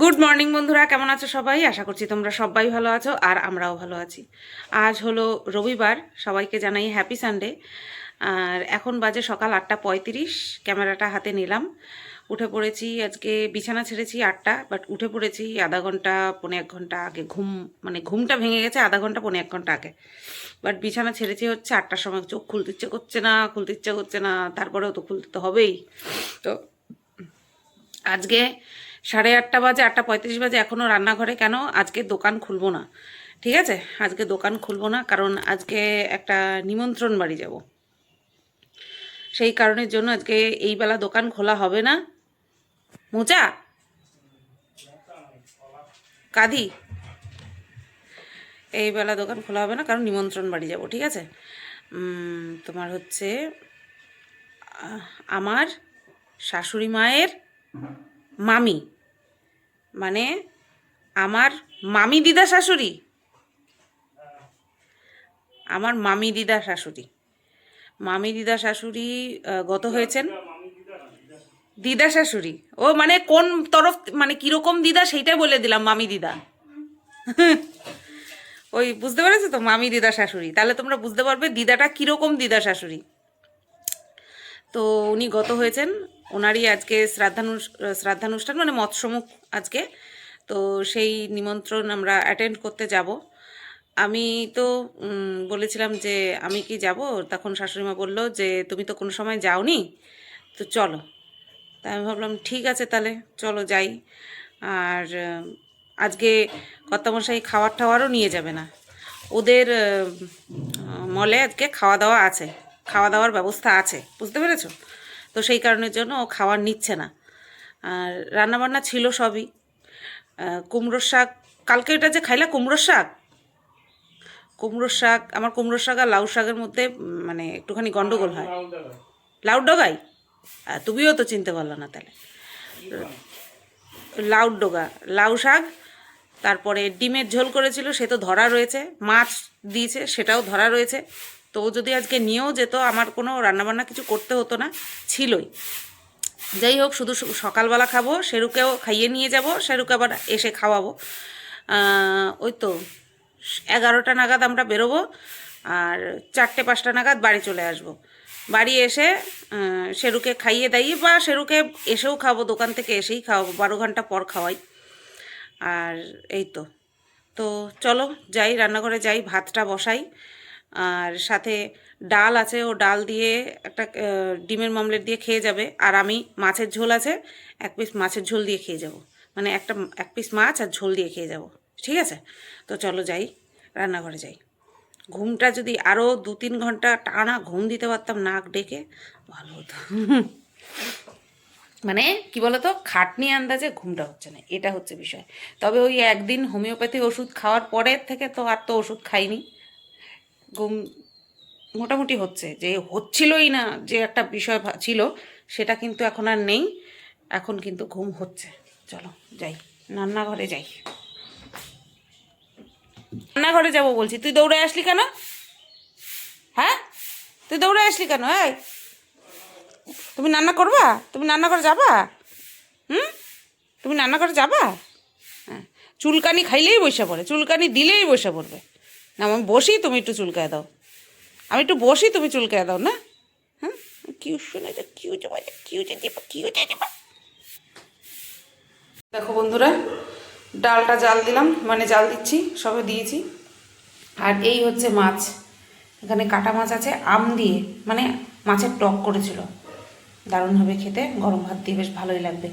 Good morning বন্ধুরা, কেমন আছো সবাই? আশা করছি তোমরা সবাই ভালো আছো আর আমরাও ভালো আছি। আজ হলো রবিবার, সবাইকে জানাই হ্যাপি সানডে। আর এখন বাজে সকাল 8:35। ক্যামেরাটা হাতে নিলাম, উঠে পড়েছি। আজকে বিছানা ছেড়েছি 8টা, বাট উঠে পড়েছি আধা ঘন্টা পৌনে 1 ঘন্টা আগে। ঘুমটা ভেঙে গেছে আধা ঘন্টা পৌনে 1 ঘন্টা আগে। বাট বিছানা ছেড়েছি হচ্ছে 8টার সময়। চোখ খুলতে ইচ্ছে করছে না, তারপরেও তো খুলতে তো হবেই। তো আজকে 8:30 বাজে, 8:35 বাজে, এখনও রান্নাঘরে কেন? আজকে দোকান খুলবো না, ঠিক আছে? আজকে দোকান খুলবো না, কারণ আজকে একটা নিমন্ত্রণ বাড়ি যাব। সেই কারণের জন্য আজকে এই বেলা দোকান খোলা হবে না। মোচা কাঁদি, এই বেলা দোকান খোলা হবে না, কারণ নিমন্ত্রণ বাড়ি যাব, ঠিক আছে? তোমার হচ্ছে আমার শাশুড়ি মায়ের মামি, মানে আমার মামি দিদা শাশুড়ি, আমার মামি দিদা শাশুড়ি। মামি দিদা শাশুড়ি গত হয়েছেন। দিদা শাশুড়ি, ও মানে কোন তরফ, মানে কিরকম দিদা সেইটাই বলে দিলাম, মামি দিদা। ওই বুঝতে পেরেছো তো, মামি দিদা শাশুড়ি। তাহলে তোমরা বুঝতে পারবে দিদাটা কিরকম দিদা শাশুড়ি। তো উনি গত হয়েছেন, ওনারই আজকে শ্রাদ্ধানুষ্ঠান, মানে মৎস্যমুখ আজকে। তো সেই নিমন্ত্রণ আমরা অ্যাটেন্ড করতে যাব। আমি তো বলেছিলাম যে আমি কি যাব, তখন শাশুড়িমা বলল যে তুমি তো কোনো সময় যাওনি, তো চলো। তাই আমি ভাবলাম ঠিক আছে, তাহলে চলো যাই। আর আজকে কর্তামশাই খাওয়ার টাওয়ারও নিয়ে যাবে না, ওদের মলে আজকে খাওয়া দাওয়া আছে, খাওয়া দাওয়ার ব্যবস্থা আছে, বুঝতে পেরেছো? তো সেই কারণের জন্য ও খাওয়ার নিচ্ছে না। আর রান্নাবান্না ছিল সবই। কুমড়োর শাক, কালকে এটা যে খাইলা কুমড়োর শাক, আমার কুমড়োর শাক আর লাউ শাকের মধ্যে মানে একটুখানি গন্ডগোল হয়। লাউর ডগাই? তুমিও তো চিনতে পারলো না তাহলে। লাউর ডগা, লাউ শাক। তারপরে ডিমের ঝোল করেছিল, সে তো ধরা রয়েছে। মাছ দিয়েছে, সেটাও ধরা রয়েছে। তো ও যদি আজকে নিয়েও যেত, আমার কোনো রান্নাবান্না কিছু করতে হতো না, ছিলই। যাই হোক, শুধু সকালবেলা খাবো, শেরুকেও খাইয়ে নিয়ে যাব, শেরুকে আবার এসে খাওয়াবো। ওই তো 11টা নাগাদ আমরা বেরোবো, আর 4টে-5টা নাগাদ বাড়ি চলে আসবো। বাড়ি এসে শেরুকে খাইয়ে দাইয়ে, বা শেরুকে এসেও খাবো, দোকান থেকে এসেই খাওয়াবো, 12 ঘন্টা পর খাওয়াই। আর এই তো। তো চলো যাই, রান্নাঘরে যাই, ভাতটা বসাই। আর সাথে ডাল আছে, ও ডাল দিয়ে একটা ডিমের মামলেট দিয়ে খেয়ে যাবে। আর আমি মাছের ঝোল আছে, 1 পিস মাছের ঝোল দিয়ে খেয়ে যাব, মানে 1 পিস মাছ আর ঝোল দিয়ে খেয়ে যাব, ঠিক আছে? তো চলো যাই, রান্নাঘরে যাই। ঘুমটা যদি আরও 2-3 ঘন্টা টানা ঘুম দিতে পারতাম নাক ডেকে, ভালো হতো। মানে কি বলতো, খাটনি আন্দাজে ঘুমটা হচ্ছে না, এটা হচ্ছে বিষয়। তবে ওই একদিন হোমিওপ্যাথি ওষুধ খাওয়ার পরের থেকে তো আর তো ওষুধ খাইনি, ঘুম মোটামুটি হচ্ছে। যে হচ্ছিলই না, যে একটা বিষয় ছিল, সেটা কিন্তু এখন আর নেই, এখন কিন্তু ঘুম হচ্ছে। চলো যাই, রান্নাঘরে যাই। রান্নাঘরে যাবো বলছি, তুই দৌড়ে আসলি কেন? হ্যাঁ, তুই দৌড়ে আসলি কেন? এই, তুমি রান্না করবা? তুমি রান্না করে যাবা? হুম, তুমি রান্না করে যাবা? হ্যাঁ, চুলকানি খাইলেই বসে পড়ে, চুলকানি দিলেই বসে পড়বে। না, আমি বসি, তুমি একটু চুলকায় দাও। আমি একটু বসি, তুমি চুলকায় দাও না। হ্যাঁ, কিউ শুনে যে কিউ যাবা, কিউ যে দেবা, কিউ যে দেবা। দেখো বন্ধুরা, ডালটা জাল দিলাম, মানে জাল দিচ্ছি, সবে দিয়েছি। আর এই হচ্ছে মাছ, এখানে কাটা মাছ আছে আম দিয়ে, মানে মাছের টক করেছিল, দারুণ হবে খেতে, গরম ভাত দিয়ে বেশ ভালোই লাগবে।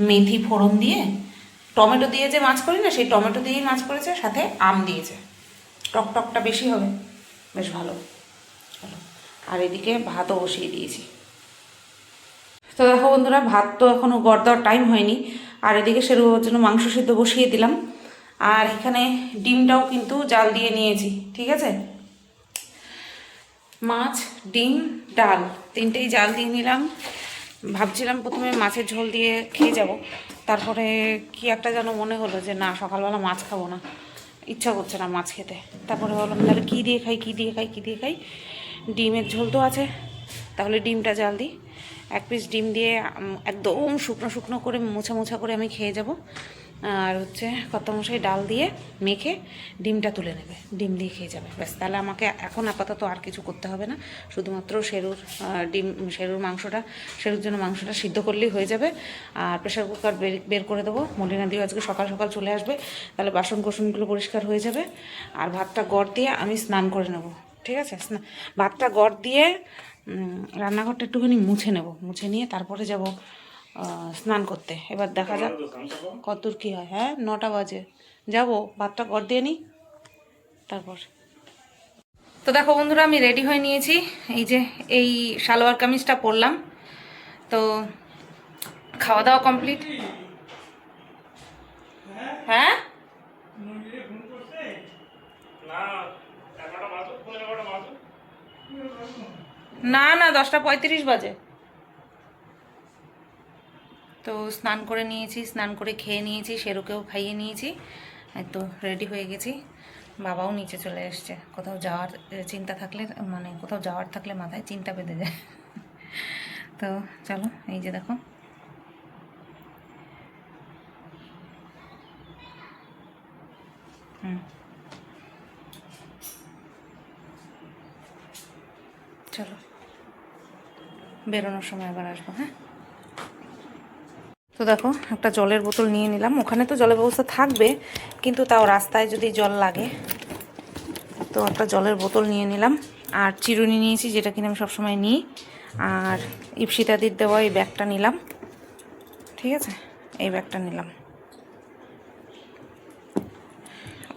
মেথি ফোড়ন দিয়ে, টমেটো দিয়ে যে মাছ করি না, সেই টমেটো দিয়েই মাছ করেছে, সাথে আম দিয়েছে, টক টকটা বেশি হবে, বেশ ভালো। আর এদিকে ভাতও বসিয়ে দিয়েছি। তো দেখো বন্ধুরা, ভাত তো এখনও গড় দেওয়ার টাইম হয়নি। আর এদিকে সেরকম জন্য মাংস সিদ্ধ বসিয়ে দিলাম। আর এখানে ডিমটাও কিন্তু জাল দিয়ে নিয়েছি, ঠিক আছে? মাছ, ডিম, ডাল, 3টেই জাল দিয়ে নিলাম। ভাবছিলাম প্রথমে মাছের ঝোল দিয়ে খেয়ে যাব, তারপরে কি একটা যেন মনে হলো যে না, সকালবেলা মাছ খাবো না, ইচ্ছা করছে না মাছ খেতে। তারপরে ভাবলাম তাহলে কী দিয়ে খাই, ডিমের ঝোল তো আছে, তাহলে ডিমটা জাল দিই। 1 পিস ডিম দিয়ে একদম শুকনো শুকনো করে মোছা মোছা করে আমি খেয়ে যাব। আর হচ্ছে কর্তামশাই ডাল দিয়ে মেখে ডিমটা তুলে নেবে, ডিম দিয়ে খেয়ে যাবে ব্যাস। তাহলে আমাকে এখন আপাতত আর কিছু করতে হবে না, শুধুমাত্র শেরুর মাংসটা, শেরুর জন্য মাংসটা সিদ্ধ করলেই হয়ে যাবে। আর প্রেশার কুকার বের করে দেবো, মলিনা দিও আজকে সকাল সকাল চলে আসবে, তাহলে বাসন কোসনগুলো পরিষ্কার হয়ে যাবে। আর ভাতটা গড় দিয়ে আমি স্নান করে নেব, ঠিক আছে? ভাতটা গড় দিয়ে রান্নাঘরটা একটুখানি মুছে নেব, মুছে নিয়ে তারপরে যাব স্নান করতে। এবার দেখা যাক কতদূর কী হয়। হ্যাঁ 9টা বাজে, যাবো, ভাতটা গড় দিয়ে নিই তারপর। তো দেখো বন্ধুরা, আমি রেডি হয়ে নিয়েছি, এই যে এই সালোয়ার কামিজটা পরলাম। তো খাওয়া দাওয়া কমপ্লিট। হ্যাঁ না না 10:35 বাজে। তো স্নান করে নিয়েছি, স্নান করে খেয়ে নিয়েছি, শেরুকেও খাইয়ে নিয়েছি, এই তো রেডি হয়ে গেছি। বাবাও নিচে চলে এসছে, কোথাও যাওয়ার চিন্তা থাকলে, মানে কোথাও যাওয়ার থাকলে মাথায় চিন্তা বেঁধে যায়। তো চলো, এই যে দেখো চলো বেরোনোর সময় আবার আসবো। হ্যাঁ তো দেখো একটা জলের বোতল নিয়ে নিলাম, ওখানে তো জলের ব্যবস্থা থাকবে, কিন্তু তাও রাস্তায় যদি জল লাগে, তো একটা জলের বোতল নিয়ে নিলাম। আর চিরুনি নিয়েছি, যেটা কিনা আমি সবসময় নিই। আর ইপসিতাদির দেওয়া এই ব্যাগটা নিলাম, ঠিক আছে? এই ব্যাগটা নিলাম।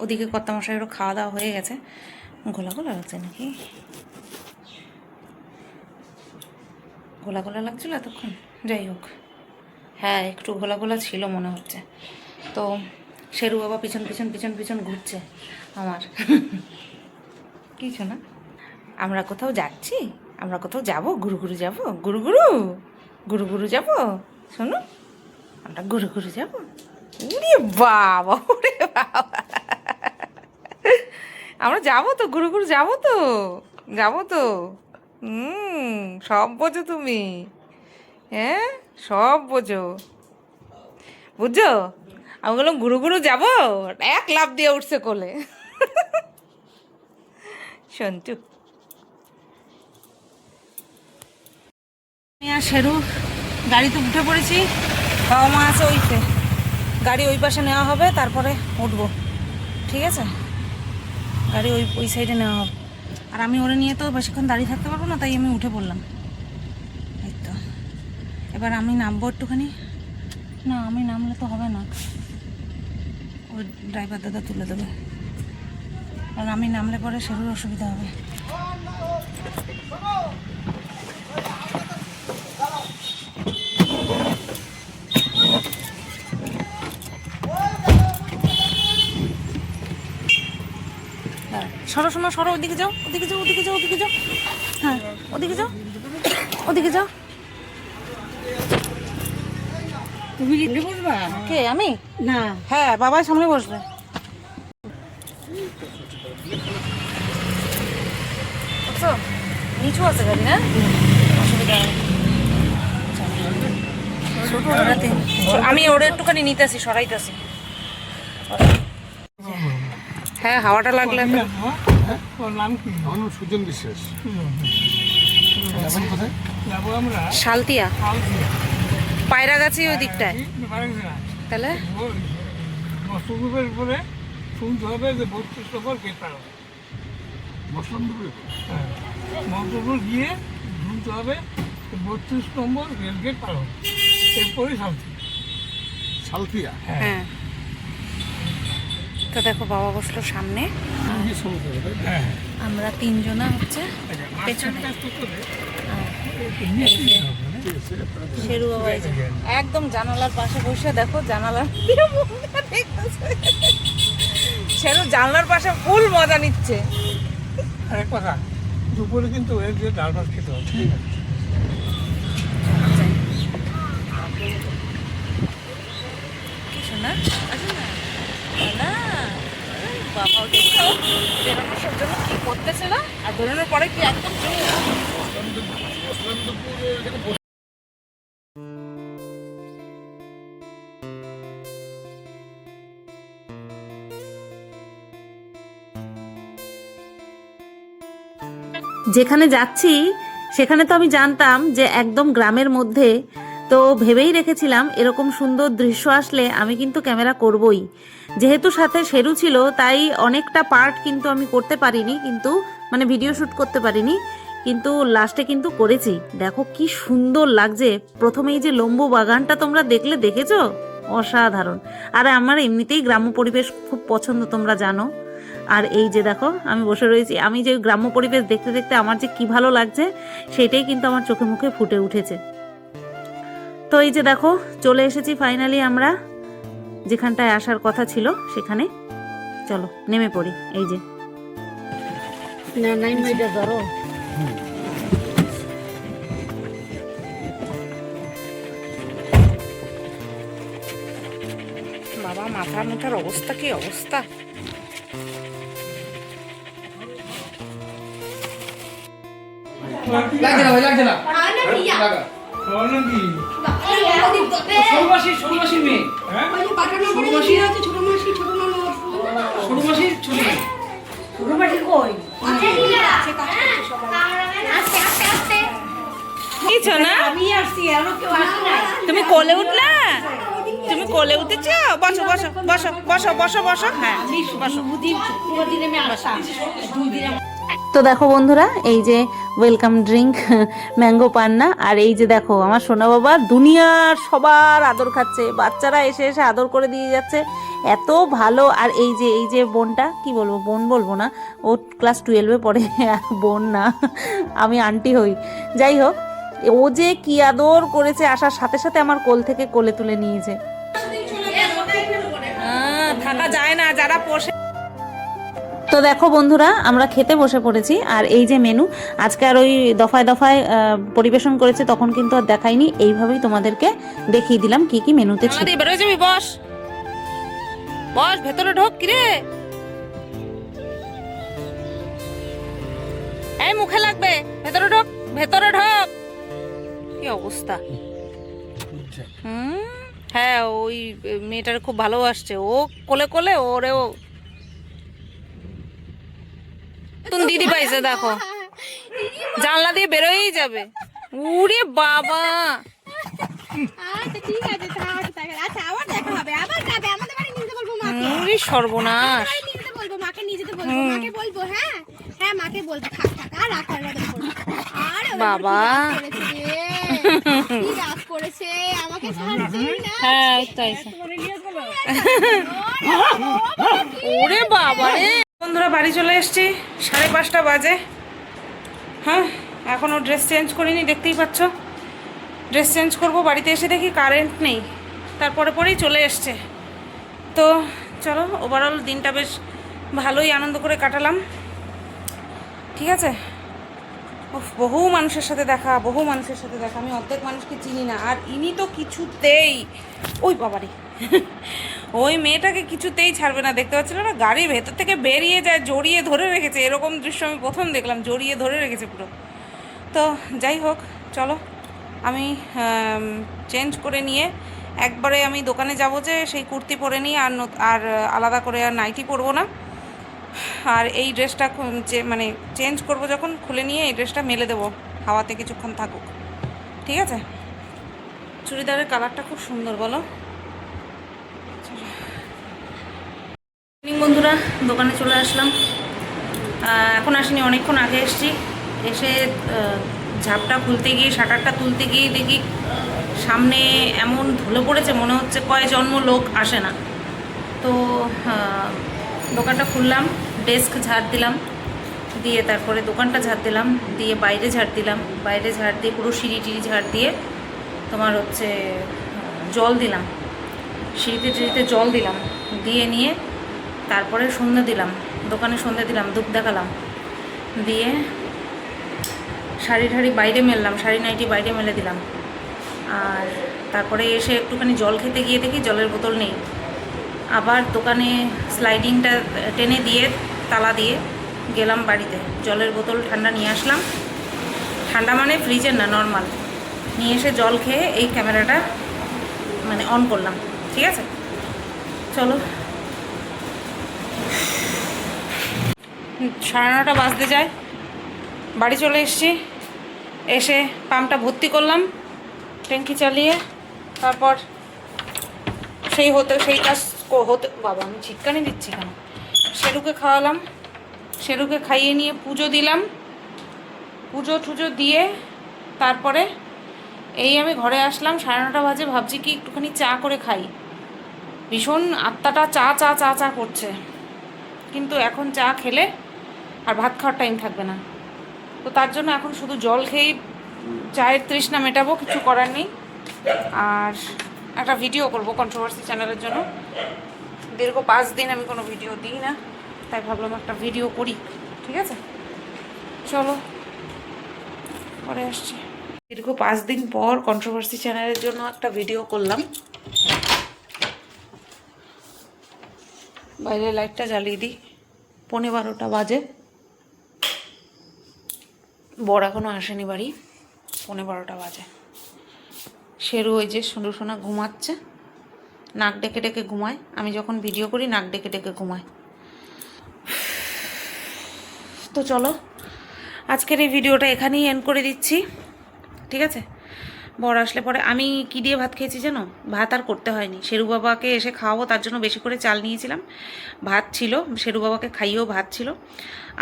ওদিকে কর্তামশাইয়েরও খাওয়া দাওয়া হয়ে গেছে। গোলা গোলা লাগছে নাকি? গোলা গোলা লাগছিল এতক্ষণ, যাই হোক। হ্যাঁ একটু ঘোলা ঘোলা ছিল মনে হচ্ছে। তো শেরু বাবা পিছন পিছন পিছন পিছন ঘুরছে আমার। কিছু না, আমরা কোথাও যাচ্ছি, আমরা কোথাও যাবো, ঘুরু ঘুরু যাবো, ঘুরু ঘুরু ঘুরু ঘুরু যাবো। শোনো, আমরা ঘুরু ঘুরু যাবো। ওরে বাবা, ওরে বাবা, আমরা যাবো তো, ঘুরু ঘুরু যাবো তো, যাবো তো। সব বোঝো তুমি, হ্যাঁ সব বোঝো, বুঝছো? আমি বললাম ঘুরু ঘুরু যাবো, এক লাফ দিয়ে উঠছে কোলে। সন্তু, আমি আর শেরু গাড়িতে উঠে পড়েছি, বাবা মা আছে ওইতে, গাড়ি ওই পাশে নেওয়া হবে, তারপরে উঠবো, ঠিক আছে? গাড়ি ওই সাইডে নেওয়া হবে। আর আমি ওরে নিয়ে তো বেশিক্ষণ দাঁড়িয়ে থাকতে পারবো না, তাই আমি উঠে পড়লাম। এই তো এবার আমি নামবো একটুখানি। না আমি নামলে তো হবে না, ওই ড্রাইভার দাদা তুলে দেবে, কারণ আমি নামলে পরে শেরুর অসুবিধা হবে। সরো শোনো, সরো, ওদিকে যাও, ওদিকে যাও, ওদিকে যাও, ওদিকে যাও। হ্যাঁ ওদিকে যাও, ওদিকে যাও। তুমি কি বসবা? কে আমি? না, হ্যাঁ বাবাই সামনে বসবে। বুঝছো, নিচু আছে গাড়ি, না অসুবিধা নেই। আমি ওরে একটুখানি নিতেছি, সরাইতেছি। হ্যাঁ হাওয়াটা লাগলে তো। ওর নাম কি? আমার নাম সুজন বিশ্বাস। যাবেন কোথায়? যাবো আমরা শালতিয়া, কালকে। পায়রা গাছি ওই দিকটায়। তাহলে বস্ত্রগ্রুপের উপরে শুনতে হবে যে 32 নম্বর গেট পার হবে। বসলাম দুপুরে। হ্যাঁ, মন্ত্রপুর গিয়ে শুনতে হবে 32 নম্বর রেল গেট পার হবে, এরপরে শান্তি। সালকিয়া। হ্যাঁ তো দেখো বাবা বসলো সামনে, হ্যাঁ, আমরা তিনজনা হচ্ছে পেছনে। শেরু বাবা এই যে একদম জানালার পাশে বসে, দেখো জানালার শেরু জানলার পাশে ফুল মজা নিচ্ছে। আরেক কথা, দুপুরে কিন্তু এর যে ডাল ভাত খেতে হবে, ঠিক আছে? কিছু না, না বাবা দেখো বেরোনোর সব জন্য কি করতেছিল, আর বেরোনোর পরে কি একদম যেখানে যাচ্ছি সেখানে তো আমি জানতাম যে একদম গ্রামের মধ্যে, তো ভেবেই রেখেছিলাম এরকম সুন্দর দৃশ্য আসলে আমি কিন্তু ক্যামেরা করবই। যেহেতু সাথে শেরু ছিল তাই অনেকটা পার্ট কিন্তু আমি করতে পারিনি, কিন্তু মানে ভিডিও শ্যুট করতে পারিনি, কিন্তু লাস্টে কিন্তু করেছি। দেখো কি সুন্দর লাগছে। প্রথমেই যে লম্বু বাগানটা তোমরা দেখেছো, অসাধারণ। আর আমার এমনিতেই গ্রাম্য পরিবেশ খুব পছন্দ, তোমরা জানো। আর এই যে দেখো আমি বসে রয়েছি, আমি যে গ্রাম্য পরিবেশ দেখতে দেখতে আমার যে কি ভালো লাগছে সেটাই কিন্তু আমার চোখে মুখে ফুটে উঠেছে। তো এই যে দেখো চলে এসেছি ফাইনালি আমরা যেখানটায় আসার কথা ছিল সেখানে। চলো নেমে পড়ি। এই যে বাবা, মাথা মুঠার অবস্থা কি অবস্থা। তুমি কোলে উঠলা? তুমি কোলে উঠেছ? বসো বসো বসো বসো বসো বসো। হ্যাঁ বসো। তো দেখো বন্ধুরা, এই যে ওয়েলকাম ড্রিঙ্ক ম্যাঙ্গো পান্না। আর এই যে দেখো আমার সোনা বাবা দুনিয়ার সবার আদর খাচ্ছে, বাচ্চারা এসে এসে আদর করে দিয়ে যাচ্ছে, এত ভালো। আর এই যে বোনটা, কি বলবো, বোন বলবো না, ও ক্লাস 12-এ পড়ে, বোন না, আমি আন্টি হই। যাই হোক, ও যে কি আদর করেছে, আসার সাথে সাথে আমার কোল থেকে কোলে তুলে নিয়েছে। থাকা যায় না যারা পোষে। তো দেখো বন্ধুরা, আমরা খেতে বসে পড়েছি। আর এই যে মেনু, আজকে আর ওই দফায় দফায় পরিবেশন করেছে তখন কিন্তু আর দেখাইনি, এইভাবেই তোমাদেরকে দেখিয়ে দিলাম কি কি মেনুতে ছিল। বস বস, ভেতরে ঢোক। কিরে, এই মুখে লাগবে, ভেতরে ঢোক, ভেতরে ঢোক। কি অবস্থা। হ্যাঁ, ওই মেয়েটার খুব ভালোবাসছে, ও কোলে কোলে ওরেও নতুন দিদি পাইছে। দেখো জানলা দিয়ে বেরোই যাবে। উরে বাবা, সর্বনাশ। বাবা হ্যাঁ, ওরে বাবা রে। বন্ধুরা বাড়ি চলে এসেছি, 5:30 বাজে। হ্যাঁ, এখনও ড্রেস চেঞ্জ করিনি, দেখতেই পাচ্ছ। ড্রেস চেঞ্জ করব, বাড়িতে এসে দেখি কারেন্ট নেই, তারপরে পরেই চলে এসছে। তো চলো, ওভারঅল দিনটা বেশ ভালোই আনন্দ করে কাটালাম। ঠিক আছে, বহু মানুষের সাথে দেখা, বহু মানুষের সাথে দেখা, আমি অর্ধেক মানুষকে চিনি না। আর ইনি তো কিছুতেই, ওই বাবারে, ওই মেয়েটাকে কিছুতেই ছাড়বে না। দেখতে পাচ্ছিল না, গাড়ির ভেতর থেকে বেরিয়ে যায়, জড়িয়ে ধরে রেখেছে। এরকম দৃশ্য আমি প্রথম দেখলাম, জড়িয়ে ধরে রেখেছে পুরো। তো যাই হোক, চলো আমি চেঞ্জ করে নিয়ে একবারে আমি দোকানে যাব, যে সেই কুর্তি পরে নিয়ে আর আলাদা করে আর নাইটি পরবো না। আর এই ড্রেসটা মানে চেঞ্জ করব যখন, খুলে নিয়ে এই ড্রেসটা মেলে দেবো, হাওয়াতে কিছুক্ষণ থাকুক। ঠিক আছে, চুড়িদারের কালারটা খুব সুন্দর, বলো। বন্ধুরা দোকানে চলে আসলাম, এখন আসিনি, অনেকক্ষণ আগে এসেছি। এসে ঝাপটা খুলতে গিয়ে, শাটারটা তুলতে গিয়ে দেখি সামনে এমন ধুলো পড়েছে, মনে হচ্ছে কয় জন্ম লোক আসে না। তো দোকানটা খুললাম, ডেস্ক ঝাড় দিলাম, দিয়ে তারপরে দোকানটা ঝাড় দিলাম, দিয়ে বাইরে ঝাড় দিলাম, বাইরে ঝাড় দিয়ে পুরো সিঁড়ি ঝাড় দিয়ে তোমার হচ্ছে জল দিলাম, সিঁড়িতে জল দিলাম, দিয়ে নিয়ে তারপরে সন্ধ্যা দিলাম, দোকানে সন্ধ্যা দিলাম, ধূপ দেখালাম, দিয়ে শাড়ি ঠাড়ি বাইরে মেললাম, শাড়ি নাইটি বাইরে মেলে দিলাম। আর তারপরে এসে একটুখানি জল খেতে গিয়ে দেখি জলের বোতল নেই। আবার দোকানে স্লাইডিংটা টেনে দিয়ে তালা দিয়ে গেলাম বাড়িতে, জলের বোতল ঠান্ডা নিয়ে আসলাম। ঠান্ডা মানে ফ্রিজের না, নর্মাল। নিয়ে এসে জল খেয়ে এই ক্যামেরাটা মানে অন করলাম। ঠিক আছে, চলো। 9:30 বাজতে যায়, বাড়ি চলে এসেছি, এসে পাম্পটা ভর্তি করলাম ট্যাঙ্কি চালিয়ে। তারপর সেই কাজ হতে, বাবা আমি ছিটকানি দিচ্ছি কেন, শেরুকে খাওয়ালাম, শেরুকে খাইয়ে নিয়ে পুজো দিলাম, পুজো টুজো দিয়ে তারপরে এই আমি ঘরে আসলাম 9:30 বাজে। ভাবছি কি একটুখানি চা করে খাই, ভীষণ আত্মাটা চা চা চা চা করছে, কিন্তু এখন চা খেলে আর ভাত খাওয়ার টাইম থাকবে না। তো তার জন্য এখন শুধু জল খেয়েই চায়ের তৃষ্ণা মেটাবো, কিছু করার নেই। আর একটা ভিডিও করব কন্ট্রোভার্সি চ্যানেলের জন্য, দীর্ঘ 5 দিন আমি কোনো ভিডিও দিই না, তাই ভাবলাম একটা ভিডিও করি। ঠিক আছে, চলো পরে আসছি। দীর্ঘ 5 দিন পর কন্ট্রোভার্সি চ্যানেলের জন্য একটা ভিডিও করলাম। বাইরে লাইটটা জ্বালিয়ে দিই, 11:15 বাজে, বর এখনও আসেনি বাড়ি, 11:15 বাজে। শেরু ওই যে সোনা ঘুমাচ্ছে, নাক ডেকে ডেকে ঘুমায়, আমি যখন ভিডিও করি নাক ডেকে ডেকে ঘুমায়। তো চলো আজকের এই ভিডিওটা এখানেই এন্ড করে দিচ্ছি, ঠিক আছে? বর আসলে পরে আমি কি দিয়ে ভাত খেয়েছি জানো? ভাত আর করতে হয়নি, শেরু বাবাকে এসে খাওয়াবো তার জন্য বেশি করে চাল নিয়েছিলাম, ভাত ছিল, শেরু বাবাকে খাইয়েও ভাত ছিল।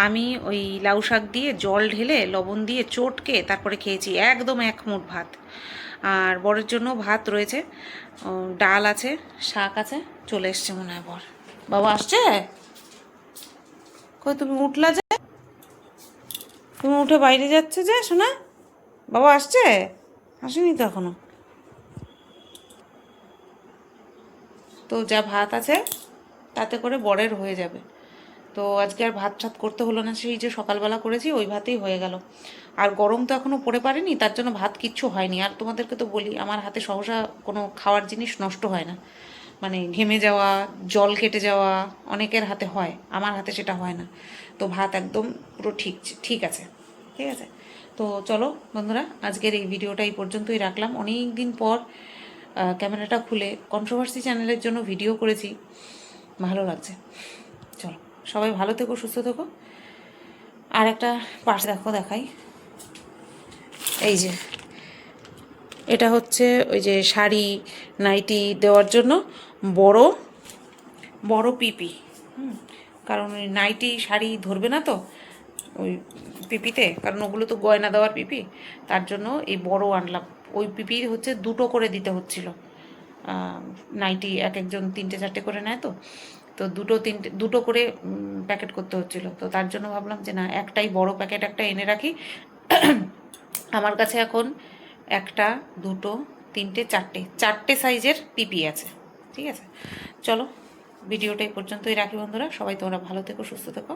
আমি ওই লাউ শাক দিয়ে জল ঢেলে লবণ দিয়ে চটকে তারপরে খেয়েছি, একদম 1 মুঠ ভাত। আর বরের জন্য ভাত রয়েছে, ডাল আছে, শাক আছে। চলে এসছে মনে হয় বর। বাবা আসছে কই? তুমি উঠলা যে, তুমি উঠে বাইরে যাচ্ছে যে শোনা? বাবা আসছে? আসেনি তো এখনো। তো যা ভাত আছে তাতে করে বরের হয়ে যাবে। তো আজকে আর ভাত টাত করতে হলো না, সেই যে সকালবেলা করেছি ওই ভাতেই হয়ে গেল। আর গরম তো এখনও পড়ে পারেনি, তার জন্য ভাত কিচ্ছু হয়নি। আর তোমাদেরকে তো বলি আমার হাতে সহসা কোনো খাওয়ার জিনিস নষ্ট হয় না, মানে ঘেমে যাওয়া, জল কেটে যাওয়া অনেকের হাতে হয়, আমার হাতে সেটা হয় না। তো ভাত একদম পুরো ঠিক আছে, ঠিক আছে। তো চলো বন্ধুরা, আজকের এই ভিডিওটা এই পর্যন্তই রাখলাম। অনেক দিন পর ক্যামেরাটা খুলে কন্ট্রোভার্সি চ্যানেলের জন্য ভিডিও করেছি, ভালো লাগছে। চলো সবাই ভালো থেকো, সুস্থ থেকো। আর একটা পার্স দেখাই, এই যে এটা হচ্ছে ওই যে শাড়ি নাইটি দেওয়ার জন্য বড় বড় পিপি, কারণ ওই নাইটি শাড়ি ধরবে না তো ওই পিপিতে, কারণ ওগুলো তো গয়না দেওয়ার পিপি, তার জন্য এই বড় আনলাম। ওই পিপি হচ্ছে 2টো করে দিতে হচ্ছিল, নাইটি একজন 3টে-4টে করে নেয়, তো 2টো করে প্যাকেট করতে হচ্ছিল। তো তার জন্য ভাবলাম যে না, একটাই বড় প্যাকেট একটা এনে রাখি। আমার কাছে এখন 1, 2, 3, 4টে সাইজের পিপি আছে, ঠিক আছে। চলো ভিডিওটা এই পর্যন্তই রাখি বন্ধুরা, সবাই তোমরা ভালো থেকো, সুস্থ থেকো।